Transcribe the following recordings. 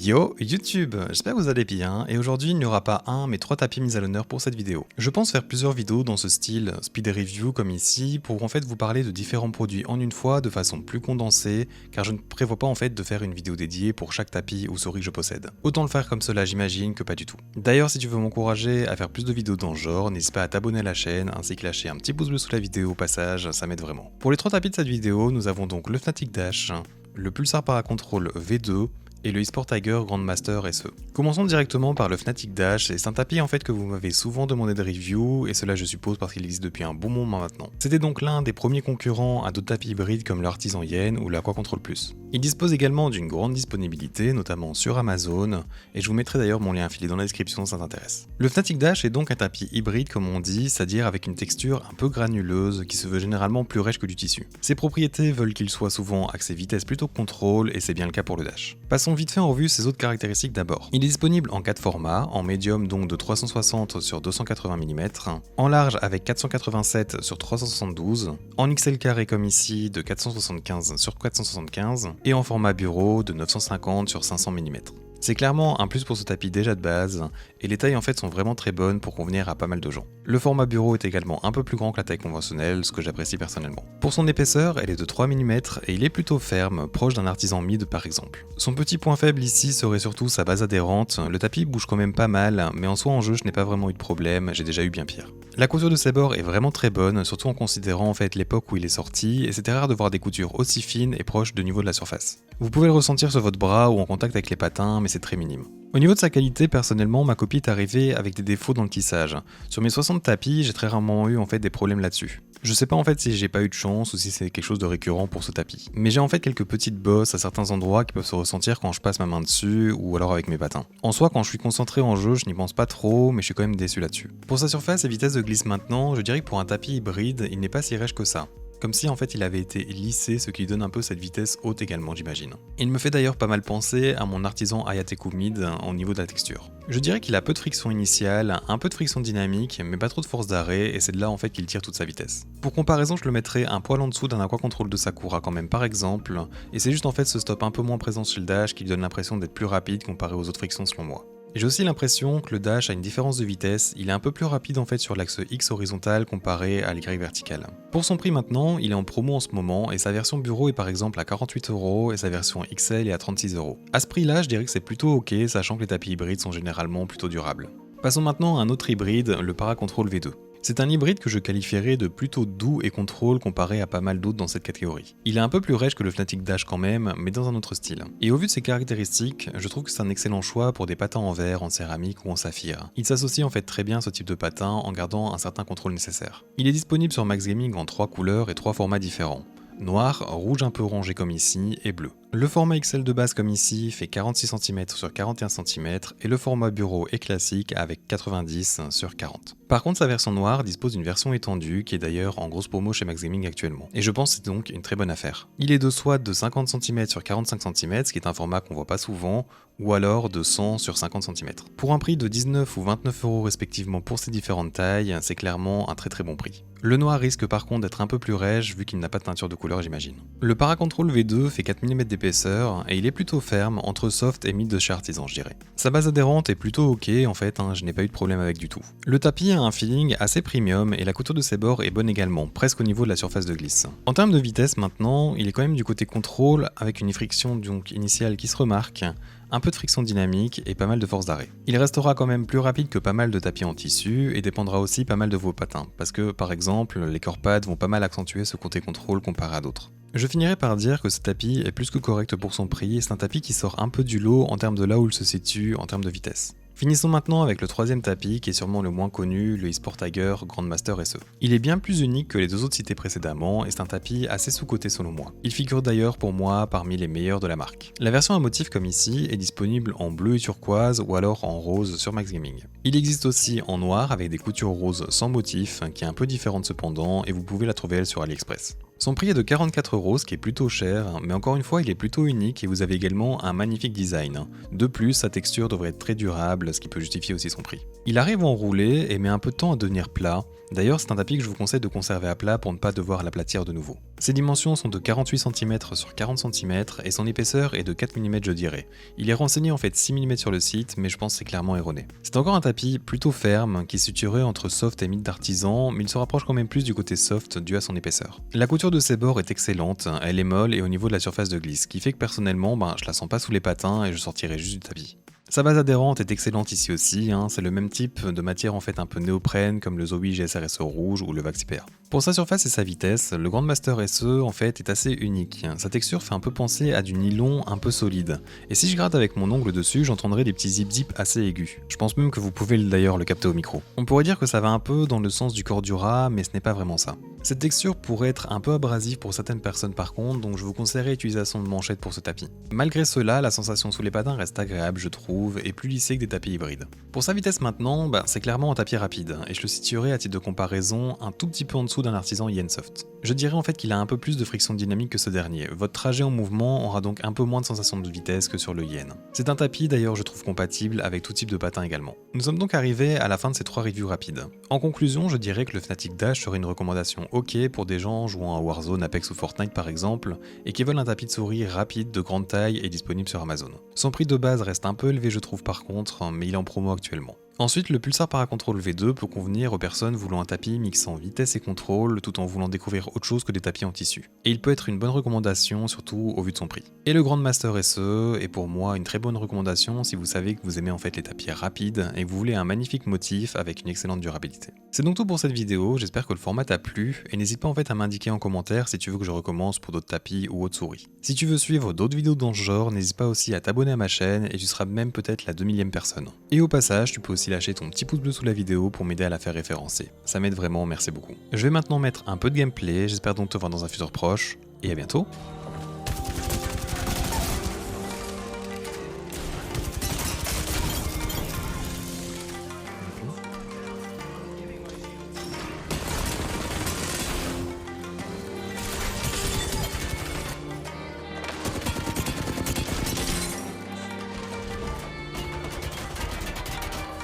Yo YouTube, j'espère que vous allez bien et aujourd'hui il n'y aura pas un mais 3 tapis mis à l'honneur pour cette vidéo. Je pense faire plusieurs vidéos dans ce style speed review comme ici pour en fait vous parler de différents produits en une fois de façon plus condensée car je ne prévois pas en fait de faire une vidéo dédiée pour chaque tapis ou souris que je possède. Autant le faire comme cela j'imagine que pas du tout. D'ailleurs si tu veux m'encourager à faire plus de vidéos dans ce genre, n'hésite pas à t'abonner à la chaîne ainsi que lâcher un petit pouce bleu sous la vidéo au passage, ça m'aide vraiment. Pour les 3 tapis de cette vidéo, nous avons donc le Fnatic Dash, le Pulsar Paracontrol V2 et le eSport Tiger Grandmaster SE. Commençons directement par le Fnatic Dash, et c'est un tapis en fait que vous m'avez souvent demandé de review, et cela je suppose parce qu'il existe depuis un bon moment maintenant. C'était donc l'un des premiers concurrents à d'autres tapis hybrides comme l'Artisan Yen ou l'Aqua-Control Plus. Il dispose également d'une grande disponibilité, notamment sur Amazon, et je vous mettrai d'ailleurs mon lien affilié dans la description si ça t'intéresse. Le Fnatic Dash est donc un tapis hybride comme on dit, c'est-à-dire avec une texture un peu granuleuse qui se veut généralement plus rêche que du tissu. Ses propriétés veulent qu'il soit souvent axé vitesse plutôt que contrôle, et c'est bien le cas pour le Dash. Passons vite fait en revue ses autres caractéristiques d'abord. Il est disponible en 4 formats, en médium donc de 360 sur 280 mm, en large avec 487 sur 372, en XL carré comme ici de 475 sur 475 et en format bureau de 950 sur 500 mm. C'est clairement un plus pour ce tapis déjà de base, et les tailles en fait sont vraiment très bonnes pour convenir à pas mal de gens. Le format bureau est également un peu plus grand que la taille conventionnelle, ce que j'apprécie personnellement. Pour son épaisseur, elle est de 3 mm et il est plutôt ferme, proche d'un artisan mid par exemple. Son petit point faible ici serait surtout sa base adhérente, le tapis bouge quand même pas mal, mais en soi en jeu je n'ai pas vraiment eu de problème, j'ai déjà eu bien pire. La couture de ses bords est vraiment très bonne, surtout en considérant en fait l'époque où il est sorti, et c'était rare de voir des coutures aussi fines et proches du niveau de la surface. Vous pouvez le ressentir sur votre bras ou en contact avec les patins, mais c'est très minime. Au niveau de sa qualité, personnellement, ma copie est arrivée avec des défauts dans le tissage. Sur mes 60 tapis, j'ai très rarement eu en fait des problèmes là-dessus. Je sais pas en fait si j'ai pas eu de chance ou si c'est quelque chose de récurrent pour ce tapis. Mais j'ai en fait quelques petites bosses à certains endroits qui peuvent se ressentir quand je passe ma main dessus ou alors avec mes patins. En soi, quand je suis concentré en jeu, je n'y pense pas trop, mais je suis quand même déçu là-dessus. Pour sa surface et vitesse de glisse maintenant, je dirais que pour un tapis hybride, il n'est pas si rêche que ça. Comme si en fait il avait été lissé, ce qui lui donne un peu cette vitesse haute également j'imagine. Il me fait d'ailleurs pas mal penser à mon artisan Ayateku Mid au niveau de la texture. Je dirais qu'il a peu de friction initiale, un peu de friction dynamique, mais pas trop de force d'arrêt, et c'est de là en fait qu'il tire toute sa vitesse. Pour comparaison, je le mettrais un poil en dessous d'un Aqua-Control de Sakura quand même par exemple, et c'est juste en fait ce stop un peu moins présent chez le Dash qui lui donne l'impression d'être plus rapide comparé aux autres frictions selon moi. J'ai aussi l'impression que le Dash a une différence de vitesse, il est un peu plus rapide en fait sur l'axe X horizontal comparé à l'Y vertical. Pour son prix maintenant, il est en promo en ce moment et sa version bureau est par exemple à 48€ et sa version XL est à 36€. À ce prix là, je dirais que c'est plutôt ok, sachant que les tapis hybrides sont généralement plutôt durables. Passons maintenant à un autre hybride, le Paracontrol V2. C'est un hybride que je qualifierais de plutôt doux et contrôle comparé à pas mal d'autres dans cette catégorie. Il est un peu plus rêche que le Fnatic Dash quand même, mais dans un autre style. Et au vu de ses caractéristiques, je trouve que c'est un excellent choix pour des patins en verre, en céramique ou en saphir. Il s'associe en fait très bien à ce type de patin en gardant un certain contrôle nécessaire. Il est disponible sur Max Gaming en 3 couleurs et 3 formats différents. Noir, rouge un peu orangé comme ici et bleu. Le format XL de base comme ici fait 46 cm sur 41 cm et le format bureau est classique avec 90 sur 40. Par contre sa version noire dispose d'une version étendue qui est d'ailleurs en grosse promo chez Max Gaming actuellement. Et je pense que c'est donc une très bonne affaire. Il est de soit de 50 cm sur 45 cm, ce qui est un format qu'on voit pas souvent, ou alors de 100 sur 50 cm. Pour un prix de 19 ou 29€ respectivement pour ces différentes tailles, c'est clairement un très bon prix. Le noir risque par contre d'être un peu plus rêche vu qu'il n'a pas de teinture de couleur j'imagine. Le Paracontrol V2 fait 4 mm d'épaisseur et il est plutôt ferme entre soft et mid de chez Artisan je dirais. Sa base adhérente est plutôt ok en fait, je n'ai pas eu de problème avec du tout. Le tapis a un feeling assez premium et la couture de ses bords est bonne également, presque au niveau de la surface de glisse. En termes de vitesse maintenant, il est quand même du côté contrôle avec une friction donc initiale qui se remarque, un peu de friction dynamique et pas mal de force d'arrêt. Il restera quand même plus rapide que pas mal de tapis en tissu et dépendra aussi pas mal de vos patins, parce que par exemple les core pads vont pas mal accentuer ce côté contrôle comparé à d'autres. Je finirai par dire que ce tapis est plus que correct pour son prix et c'est un tapis qui sort un peu du lot en termes de là où il se situe en termes de vitesse. Finissons maintenant avec le troisième tapis qui est sûrement le moins connu, le eSport Tiger Grandmaster SE. Il est bien plus unique que les deux autres cités précédemment et c'est un tapis assez sous-coté selon moi. Il figure d'ailleurs pour moi parmi les meilleurs de la marque. La version à motif comme ici est disponible en bleu et turquoise ou alors en rose sur Max Gaming. Il existe aussi en noir avec des coutures roses sans motif qui est un peu différente cependant et vous pouvez la trouver elle sur AliExpress. Son prix est de 44 €, ce qui est plutôt cher, mais encore une fois il est plutôt unique et vous avez également un magnifique design. De plus, sa texture devrait être très durable, ce qui peut justifier aussi son prix. Il arrive à enrouler et met un peu de temps à devenir plat. D'ailleurs, c'est un tapis que je vous conseille de conserver à plat pour ne pas devoir l'aplatir de nouveau. Ses dimensions sont de 48 cm sur 40 cm et son épaisseur est de 4 mm je dirais. Il est renseigné en fait 6 mm sur le site, mais je pense que c'est clairement erroné. C'est encore un tapis plutôt ferme qui se situerait entre soft et mid d'artisan, mais il se rapproche quand même plus du côté soft dû à son épaisseur. La couture de ses bords est excellente, elle est molle et au niveau de la surface de glisse, ce qui fait que personnellement, je la sens pas sous les patins et je sortirai juste du tapis. Sa base adhérente est excellente ici aussi, c'est le même type de matière en fait un peu néoprène comme le Zowie GSR-SE rouge ou le Vaxipr. Pour sa surface et sa vitesse, le Grandmaster SE en fait est assez unique. Sa texture fait un peu penser à du nylon un peu solide. Et si je gratte avec mon ongle dessus, j'entendrai des petits zip-zip assez aigus. Je pense même que vous pouvez d'ailleurs le capter au micro. On pourrait dire que ça va un peu dans le sens du Cordura, mais ce n'est pas vraiment ça. Cette texture pourrait être un peu abrasive pour certaines personnes par contre, donc je vous conseillerais l'utilisation de manchettes pour ce tapis. Malgré cela, la sensation sous les patins reste agréable je trouve, et plus lissée que des tapis hybrides. Pour sa vitesse maintenant, c'est clairement un tapis rapide, et je le situerai à titre de comparaison un tout petit peu en dessous d'un artisan Yensoft. Je dirais en fait qu'il a un peu plus de friction dynamique que ce dernier, votre trajet en mouvement aura donc un peu moins de sensation de vitesse que sur le Yen. C'est un tapis d'ailleurs je trouve compatible avec tout type de patins également. Nous sommes donc arrivés à la fin de ces 3 reviews rapides. En conclusion, je dirais que le Fnatic Dash serait une recommandation ok pour des gens jouant à Warzone, Apex ou Fortnite par exemple, et qui veulent un tapis de souris rapide de grande taille et disponible sur Amazon. Son prix de base reste un peu élevé je trouve par contre, mais il est en promo actuellement. Ensuite, le Pulsar Paracontrol V2 peut convenir aux personnes voulant un tapis mixant vitesse et contrôle tout en voulant découvrir autre chose que des tapis en tissu. Et il peut être une bonne recommandation, surtout au vu de son prix. Et le Grandmaster SE est pour moi une très bonne recommandation si vous savez que vous aimez en fait les tapis rapides et que vous voulez un magnifique motif avec une excellente durabilité. C'est donc tout pour cette vidéo, j'espère que le format t'a plu et n'hésite pas en fait à m'indiquer en commentaire si tu veux que je recommence pour d'autres tapis ou autres souris. Si tu veux suivre d'autres vidéos dans ce genre, n'hésite pas aussi à t'abonner à ma chaîne et tu seras même peut-être la 2000e personne. Et au passage, tu peux aussi lâcher ton petit pouce bleu sous la vidéo pour m'aider à la faire référencer. Ça m'aide vraiment, merci beaucoup. Je vais maintenant mettre un peu de gameplay, j'espère donc te voir dans un futur proche, et à bientôt.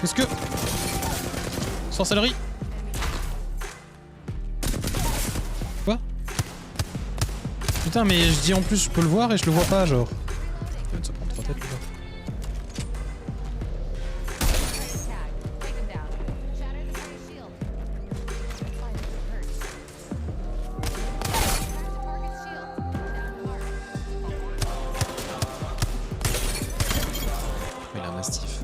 Qu'est-ce que... Sorcellerie. Quoi? Putain mais je dis en plus je peux le voir et je le vois pas genre. Il vient de se prendre 3 têtes le gars. Il a un mastiff.